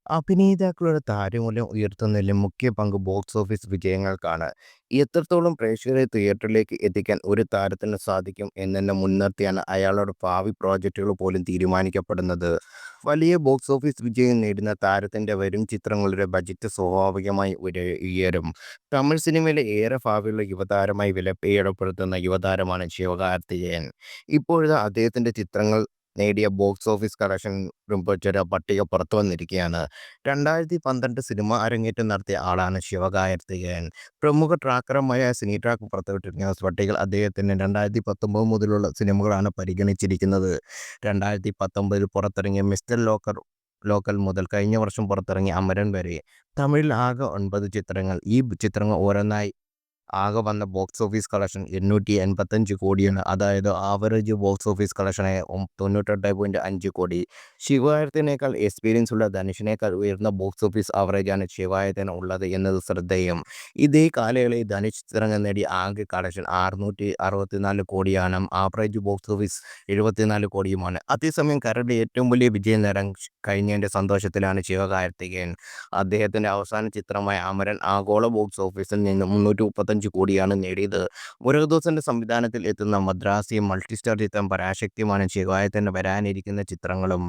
അഭിനേതാക്കളുടെ താരമൂല്യം ഉയർത്തുന്നതിൽ മുഖ്യ പങ്ക് box office വിജയങ്ങൾക്കാണ്. എത്രത്തോളം പ്രേക്ഷകരെ തിയേറ്ററിലേക്ക് എത്തിക്കാൻ ഒരു താരത്തിന് സാധിക്കും എന്നതിനെ മുൻനിർത്തിയാണ് അയാളുടെ ഭാവി പ്രോജക്റ്റുകൾ പോലും തീരുമാനിക്കപ്പെടുന്നത്. വലിയ ബോക്സ് ഓഫീസ് വിജയം നേടുന്ന താരത്തിന്റെ വരും ചിത്രങ്ങളുടെ ബജറ്റ് സ്വാഭാവികമായി ഉയരും. തമിഴ് സിനിമയിലെ ഏറെ ഭാവിയുള്ള യുവതാരമായി വിലയിരുത്തപ്പെടുന്ന യുവതാരമാണ് ശിവകാർത്തികേയൻ. ഇപ്പോഴത്തെ അദ്ദേഹത്തിന്റെ ചിത്രങ്ങൾ നേടിയ ബോക്സ് ഓഫീസ് കളക്ഷൻ ചില പട്ടിക പുറത്തു വന്നിരിക്കുകയാണ്. 2012 സിനിമ അരങ്ങേറ്റം നടത്തിയ ആളാണ് ശിവകാർത്തികേയൻ. പ്രമുഖ ട്രാക്കറുമായ സിനി ട്രാക്ക് പുറത്തുവിട്ടിരിക്കുന്ന പട്ടികയിൽ അദ്ദേഹത്തിന് 2019 മുതലുള്ള സിനിമകളാണ് പരിഗണിച്ചിരിക്കുന്നത്. 2019 പുറത്തിറങ്ങിയ മിസ്റ്റർ ലോക്കൽ മുതൽ കഴിഞ്ഞ വർഷം പുറത്തിറങ്ങിയ അമരൻ വരെ തമിഴിൽ ആകെ 9 ചിത്രങ്ങൾ. ഈ ചിത്രങ്ങൾ ഓരോന്നായി ആകെ വന്ന ബോക്സ് ഓഫീസ് കളക്ഷൻ 885 കോടിയാണ്. അതായത് ആവറേജ് ബോക്സ് ഓഫീസ് കളക്ഷനായ 98.5 കോടി. ശിവകാർത്തികേയനേക്കാൾ എക്സ്പീരിയൻസ് ഉള്ള ധനുഷിനേക്കാൾ ഉയർന്ന ബോക്സ് ഓഫീസ് ആവറേജാണ് ശിവകാർത്തികേയന് ഉള്ളത് എന്നത് ശ്രദ്ധേയം. ഇതേ കാലയളവിൽ ധനുഷ് ചിത്രങ്ങൾ നേടിയ ആകെ കളക്ഷൻ 664 കോടിയാണ്. Average box office 74 കോടിയുമാണ്. അതേസമയം കരടിലെ ഏറ്റവും വലിയ വിജയം നേടാൻ കഴിഞ്ഞതിൻ്റെ സന്തോഷത്തിലാണ് ശിവകാർത്തികേയൻ. അദ്ദേഹത്തിൻ്റെ അവസാന ചിത്രമായ അമരൻ ആഗോള ബോക്സ് ഓഫീസിൽ നിന്ന് 335 കോടിയാണ് നേടിയത്. മുരുകദോസിന്റെ സംവിധാനത്തിൽ എത്തുന്ന മദ്രാസി മൾട്ടിസ്റ്റാർ ചിത്രം പരാശക്തിയുമാണ് ശിവകാർത്തികേയന് വരാനിരിക്കുന്ന ചിത്രങ്ങളും.